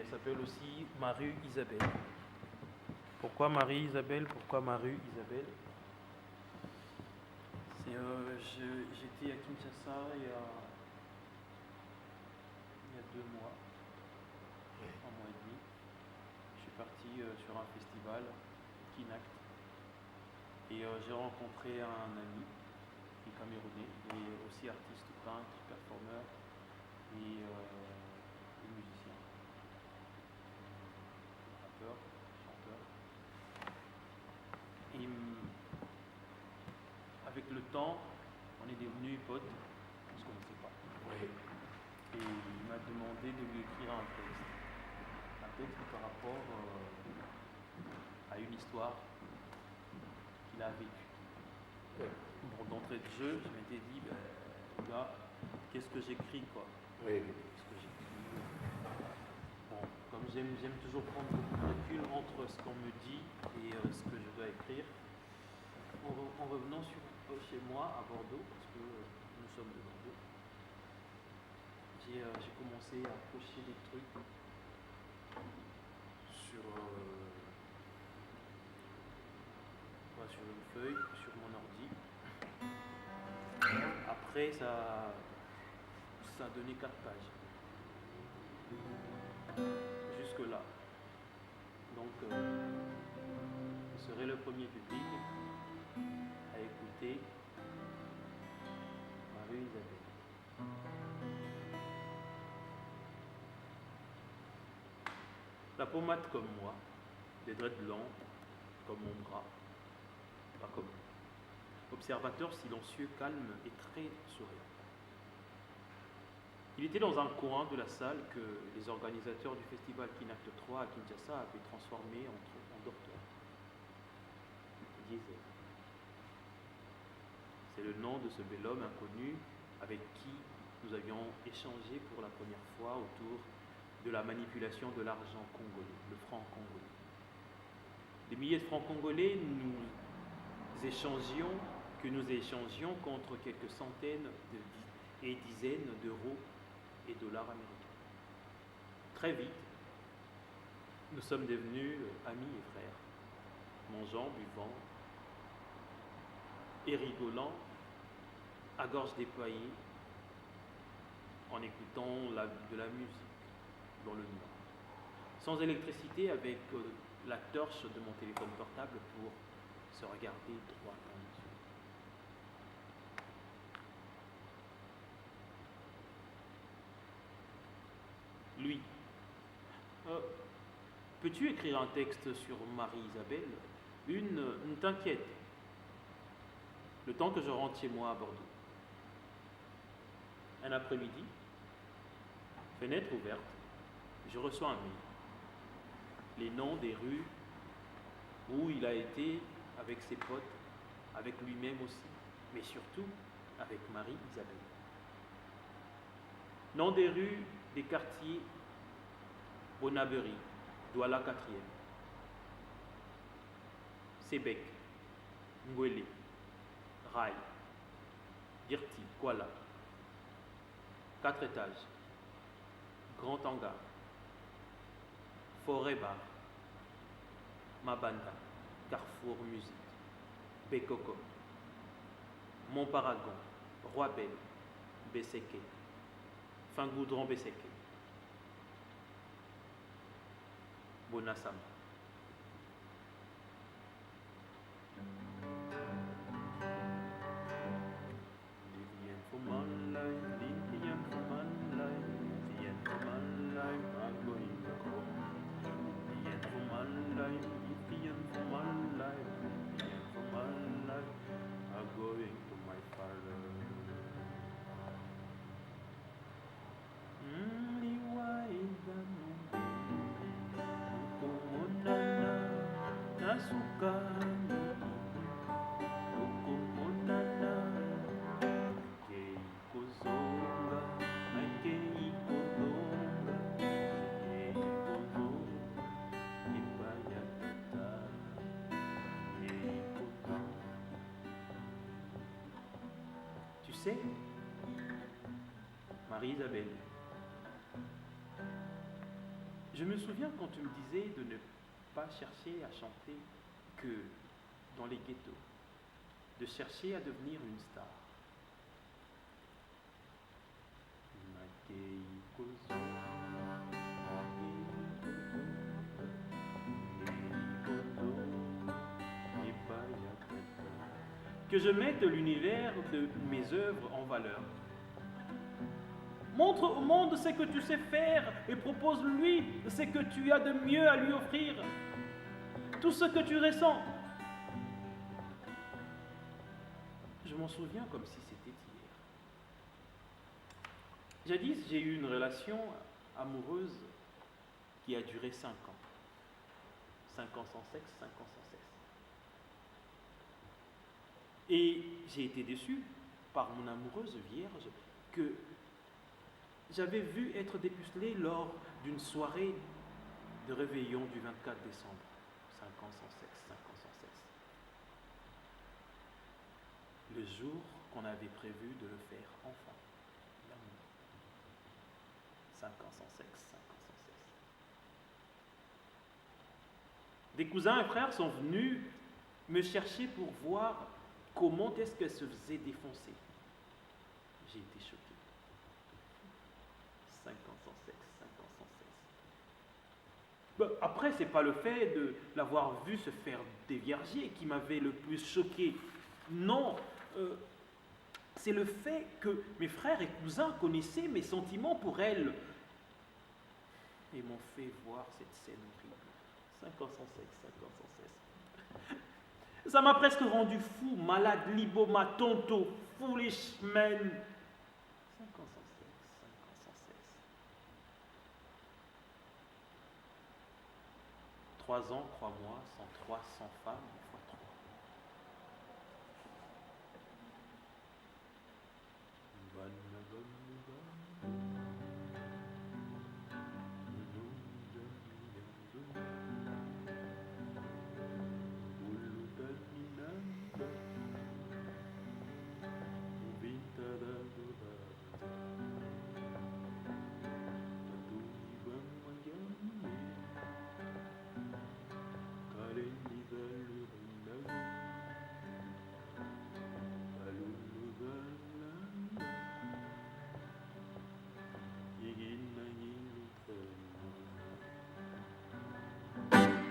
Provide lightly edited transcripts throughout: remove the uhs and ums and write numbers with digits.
s'appelle aussi Marie-Isabelle. Pourquoi Marie-Isabelle? Pourquoi Marie-Isabelle? J'étais à Kinshasa il y a 2 mois, un mois et demi. Je suis parti sur un festival, Kinact, et j'ai rencontré un ami qui est camerounais, et aussi artiste, peintre, performeur et musicien, rappeur, chanteur. Et avec le temps, on est devenus potes, on ne se connaissait pas. Oui. Et il m'a demandé de lui écrire un texte par rapport à une histoire qu'il a vécue. Oui. Bon, d'entrée de jeu, je m'étais dit, là, qu'est-ce que j'écris, quoi? Oui. Qu'est-ce que j'écris? Bon, comme j'aime toujours prendre beaucoup de recul entre ce qu'on me dit et ce que je dois écrire. En revenant chez moi à Bordeaux, parce que nous sommes de Bordeaux, j'ai commencé à cocher des trucs sur une feuille, sur mon ordi. Après, ça a donné 4 pages. Jusque-là. Donc, je serai le premier public à écouter Marie-Isabelle. La pommade comme moi, des dreads blancs comme mon bras, pas comme lui. Observateur silencieux, calme et très souriant. Il était dans un coin de la salle que les organisateurs du festival Kinact 3 à Kinshasa avaient transformé en dortoir. Il disait: c'est le nom de ce bel homme inconnu avec qui nous avions échangé pour la première fois autour de la manipulation de l'argent congolais, le franc congolais. Des milliers de francs congolais que nous échangions contre quelques centaines et dizaines d'euros et dollars américains. Très vite, nous sommes devenus amis et frères, mangeant, buvant et rigolant à gorge déployée en écoutant de la musique dans le noir. Sans électricité, avec la torche de mon téléphone portable pour se regarder droit dans les yeux. Lui: peux-tu écrire un texte sur Marie-Isabelle? Ne t'inquiète, le temps que je rentre chez moi à Bordeaux. Un après-midi, fenêtre ouverte, je reçois un mail. Les noms des rues où il a été avec ses potes, avec lui-même aussi, mais surtout avec Marie-Isabelle. Nom des rues des quartiers: Bonabery, Douala 4e, Sébec, Ngwele, Rail, Dirti, Kuala, 4 étages, Grand Hangar, Forêt Bar, Mabanda, Carrefour Musique, Bekoko, Montparagon, Roi-Belle, Besseke, Fingoudron Besseke, Bonassam. Livien for my life, Livien for my life, Livien for my life, I'm going to come. Livien for my life, Livien for my life, Livien for my life, I'm going to my father. Tu sais, Marie-Isabelle, Je me souviens quand tu me disais de ne pas chercher à chanter que dans les ghettos, de chercher à devenir une star. Que je mette l'univers de mes œuvres en valeur. Montre au monde ce que tu sais faire et propose-lui ce que tu as de mieux à lui offrir. Tout ce que tu ressens. Je m'en souviens comme si c'était hier. Jadis, j'ai eu une relation amoureuse qui a duré 5 ans. 5 ans sans sexe, 5 ans sans sexe. Et j'ai été déçu par mon amoureuse vierge que j'avais vu être dépucelée lors d'une soirée de réveillon du 24 décembre. 5 ans sans sexe, 5 ans sans sexe. Le jour qu'on avait prévu de le faire enfin. L'amour. 5 ans sans sexe, 5 ans sans sexe. Des cousins et frères sont venus me chercher pour voir comment est-ce qu'elle se faisait défoncer. J'ai été choqué. 5 ans sans sexe, 5 ans sans sexe. Après, c'est pas le fait de l'avoir vu se faire dévierger qui m'avait le plus choqué. Non, c'est le fait que mes frères et cousins connaissaient mes sentiments pour elle et m'ont fait voir cette scène horrible. 5 ans sans sexe, 5 ans sans sexe. Ça m'a presque rendu fou, malade, liboma, tonto, foolish man. 5 ans sans sexe, 5 ans sans sexe. 3 ans, crois-moi, sans 300 femmes, fois 3.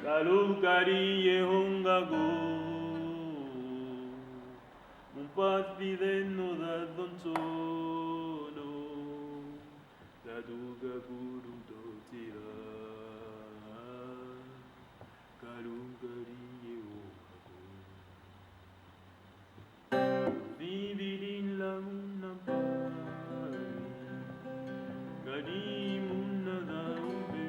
Kalukari yehongago Mumpat pideno da donzono Da duga guru dotira Kalukari yehongago Vivirin la munapari Gadi munada ube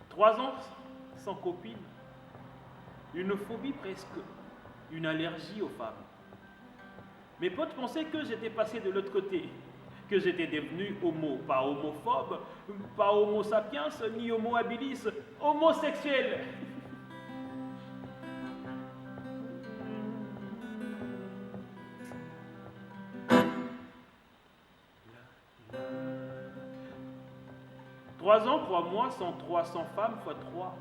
Trois ans sans copine, une phobie presque, une allergie aux femmes. Mes potes pensaient que j'étais passé de l'autre côté, que j'étais devenu homo, pas homophobe, pas homo sapiens, ni homo habilis, homosexuel. Trois ans, crois-moi, sans 300 femmes fois 3.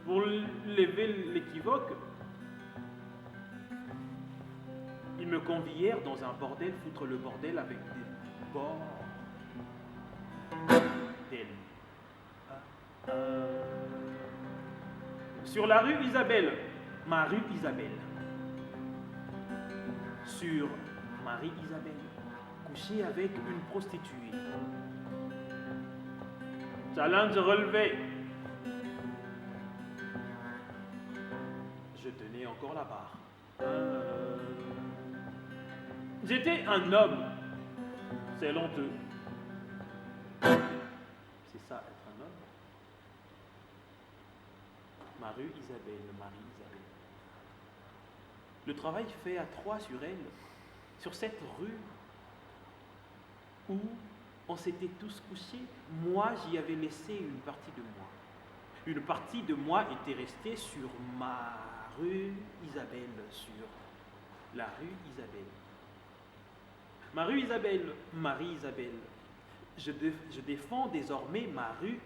Pour lever l'équivoque, ils me convièrent dans un bordel, foutre le bordel avec des bordels. Sur la rue Isabelle, ma rue Isabelle. Sur Marie Isabelle, couché avec une prostituée. Challenge relevé. Je tenais encore la barre. J'étais un homme. C'est honteux. C'est ça, être un homme. Ma rue Isabelle, Marie Isabelle. Le travail fait à 3 sur elle, sur cette rue où on s'était tous couchés, moi j'y avais laissé une partie de moi. Une partie de moi était restée sur ma rue Isabelle, sur la rue Isabelle. Ma rue Isabelle, Marie Isabelle, je défends désormais ma rue.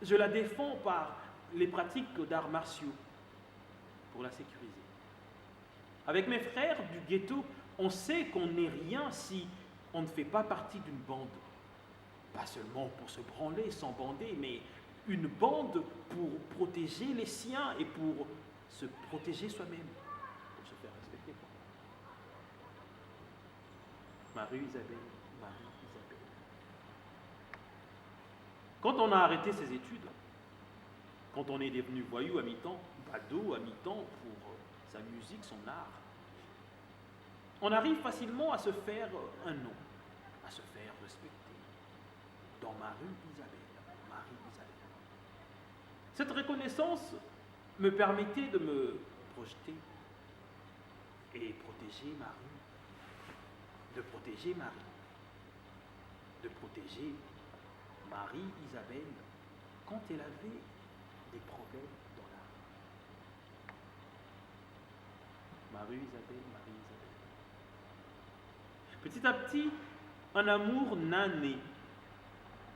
Je la défends par les pratiques d'arts martiaux pour la sécuriser. Avec mes frères du ghetto, on sait qu'on n'est rien si on ne fait pas partie d'une bande. Pas seulement pour se branler sans bander, mais une bande pour protéger les siens et pour se protéger soi-même, pour se faire respecter. Marie Isabelle, Marie Isabelle. Quand on a arrêté ses études, quand on est devenu voyou à mi-temps, badaud à mi-temps pour sa musique, son art, on arrive facilement à se faire un nom, à se faire respecter. Dans ma rue Isabelle, Marie Isabelle. Cette reconnaissance me permettait de me projeter et protéger ma rue, de protéger Marie, de protéger Marie Isabelle quand elle avait des problèmes dans la rue. Marie Isabelle, Marie Isabelle. Petit à petit, un amour naît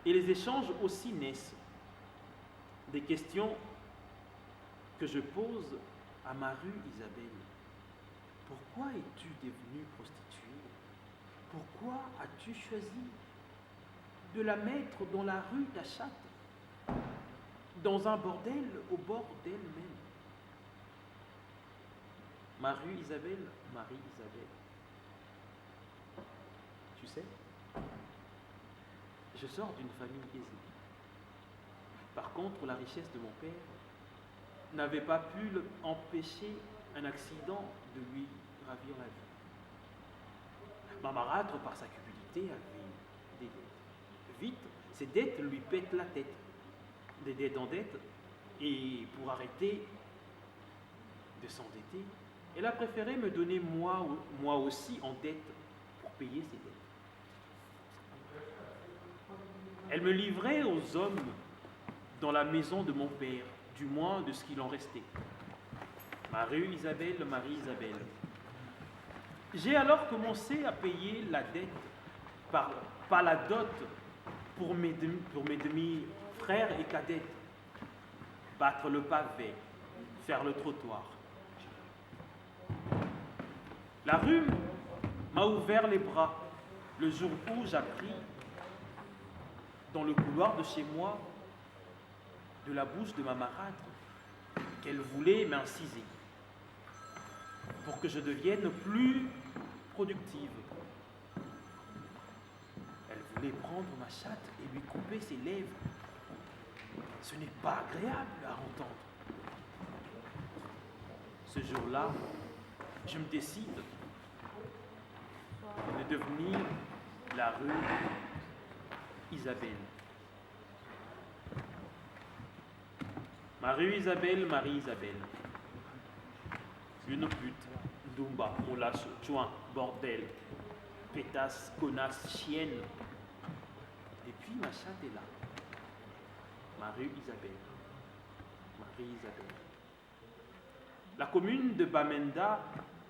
et les échanges aussi naissent. Des questions que je pose à ma rue Isabelle. Pourquoi es-tu devenue prostituée? Pourquoi as-tu choisi de la mettre dans la rue ta chatte, dans un bordel au bord d'elle-même? Ma rue Isabelle, Marie Isabelle. Tu sais, je sors d'une famille aisée. Par contre, la richesse de mon père n'avait pas pu empêcher un accident de lui ravir la vie. Ma marâtre, par sa cupidité, avait des dettes. Vite, ces dettes lui pètent la tête. Des dettes en dette, et pour arrêter de s'endetter, elle a préféré me donner moi aussi en dette pour payer ses dettes. Elle me livrait aux hommes dans la maison de mon père, du moins de ce qu'il en restait. Ma rue Isabelle, Marie Isabelle. J'ai alors commencé à payer la dette par la dot pour mes demi-frères et cadettes. Battre le pavé, faire le trottoir. La rue m'a ouvert les bras le jour où j'appris dans le couloir de chez moi, de la bouche de ma marâtre, qu'elle voulait m'inciser pour que je devienne plus productive. Elle voulait prendre ma chatte et lui couper ses lèvres. Ce n'est pas agréable à entendre. Ce jour-là, je me décide de devenir la rue Isabelle. Ma rue Isabelle, Marie Isabelle. Une pute, Dumba, moulasse, joint, bordel, pétasse, connasse, chienne. Et puis ma chatte est là. Ma rue Isabelle. Marie Isabelle. La commune de Bamenda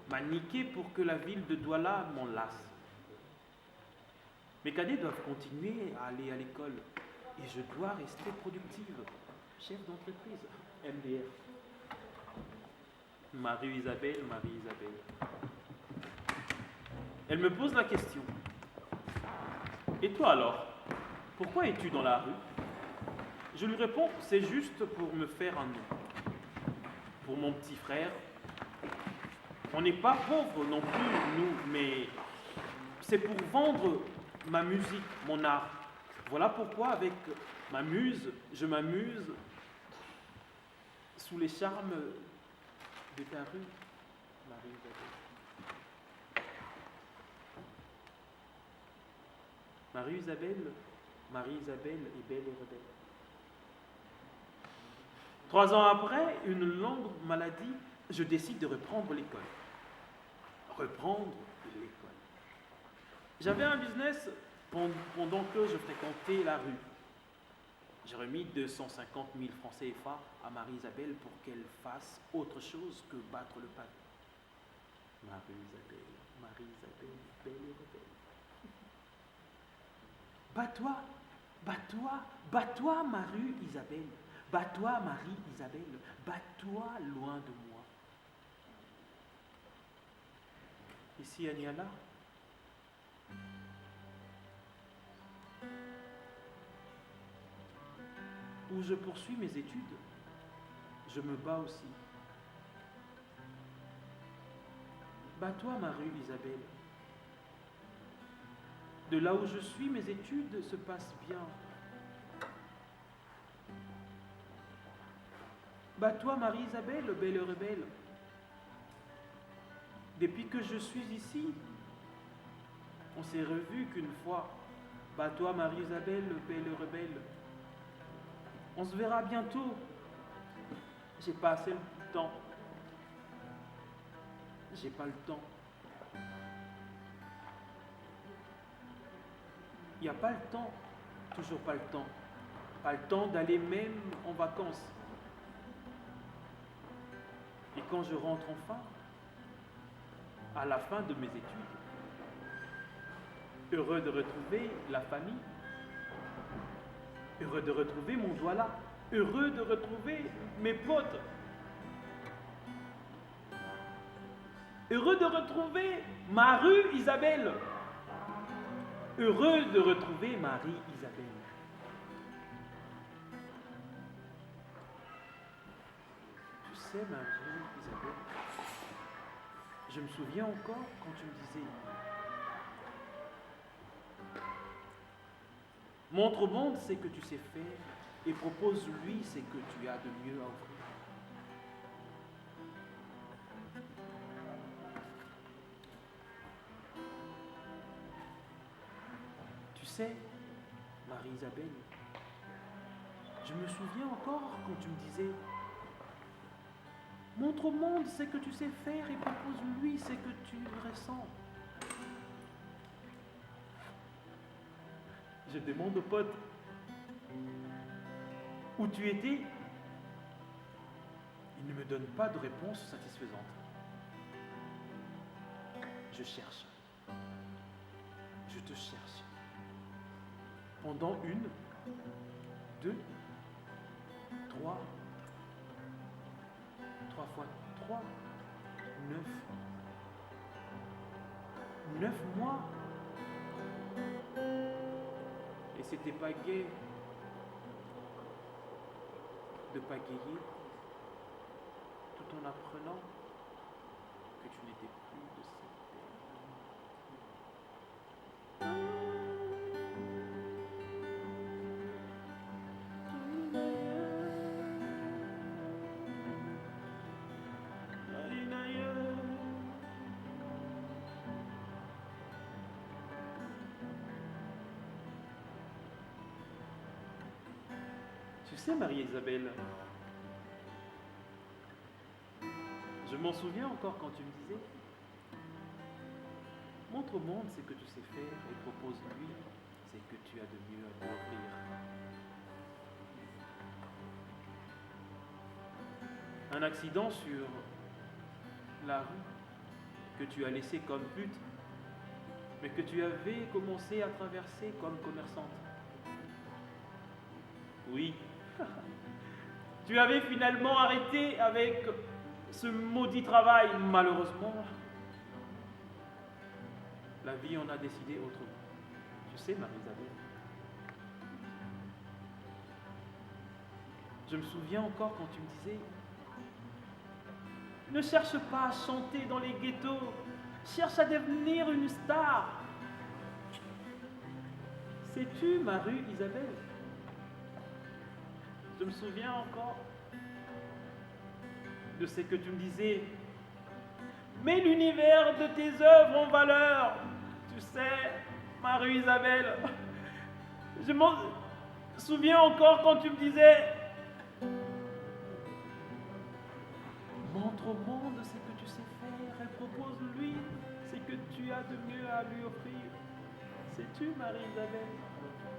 m'a niqué pour que la ville de Douala m'en lasse. Mes cadets doivent continuer à aller à l'école et je dois rester productive. Chef d'entreprise, MDR. Marie Isabelle, Marie Isabelle. Elle me pose la question. Et toi alors, pourquoi es-tu dans la rue? Je lui réponds, c'est juste pour me faire un nom. Pour mon petit frère. On n'est pas pauvres non plus, nous, mais c'est pour vendre ma musique, mon art. Voilà pourquoi, avec ma muse, je m'amuse sous les charmes de ta rue, Marie Isabelle. Marie Isabelle, Marie Isabelle est belle et rebelle. 3 ans après, une longue maladie, je décide de reprendre l'école. Reprendre l'école. J'avais un business Pendant que je fréquentais la rue, j'ai remis 250 000 francs CFA à Marie-Isabelle pour qu'elle fasse autre chose que battre le pavé. Marie-Isabelle, Marie-Isabelle, belle et rebelle. Bats-toi, bats-toi, bats-toi, Marie-Isabelle. Bats-toi, Marie-Isabelle. Bats-toi loin de moi. Ici, Agnala, où je poursuis mes études, je me bats aussi. Bats-toi, Marie-Isabelle. De là où je suis, mes études se passent bien. Bats-toi, Marie-Isabelle, belle rebelle. Depuis que je suis ici, on s'est revu qu'une fois. Bats-toi, Marie-Isabelle, belle rebelle. On se verra bientôt. J'ai pas assez le temps. J'ai pas le temps. Il n'y a pas le temps. Toujours pas le temps. Pas le temps d'aller même en vacances. Et quand je rentre enfin, à la fin de mes études, heureux de retrouver la famille, heureux de retrouver mon Douala, heureux de retrouver mes potes, heureux de retrouver Marie-Isabelle, heureux de retrouver Marie-Isabelle. Tu sais, Marie-Isabelle, je me souviens encore quand tu me disais: montre au monde ce que tu sais faire et propose-lui ce que tu as de mieux à offrir. Tu sais, Marie-Isabelle, je me souviens encore quand tu me disais: montre au monde ce que tu sais faire et propose-lui ce que tu ressens. Je demande aux potes où tu étais. Ils ne me donnent pas de réponse satisfaisante. Je cherche. Je te cherche. Pendant 1, 2, 3 fois 3, 9 mois. Et c'était pas gai de pagayer tout en apprenant que tu n'étais plus de cette Tu sais, Marie-Isabelle, je m'en souviens encore quand tu me disais: montre au monde ce que tu sais faire et propose-lui ce que tu as de mieux à lui offrir. Un accident sur la rue que tu as laissé comme pute, mais que tu avais commencé à traverser comme commerçante. Oui, tu avais finalement arrêté avec ce maudit travail, malheureusement. La vie en a décidé autrement. Tu sais, Marie-Isabelle, je me souviens encore quand tu me disais: ne cherche pas à chanter dans les ghettos, cherche à devenir une star. Sais-tu, Marie-Isabelle, je me souviens encore de ce que tu me disais: mets l'univers de tes œuvres en valeur. Tu sais, Marie-Isabelle, je m'en souviens encore quand tu me disais: montre au monde ce que tu sais faire et propose-lui ce que tu as de mieux à lui offrir. C'est-tu, Marie-Isabelle?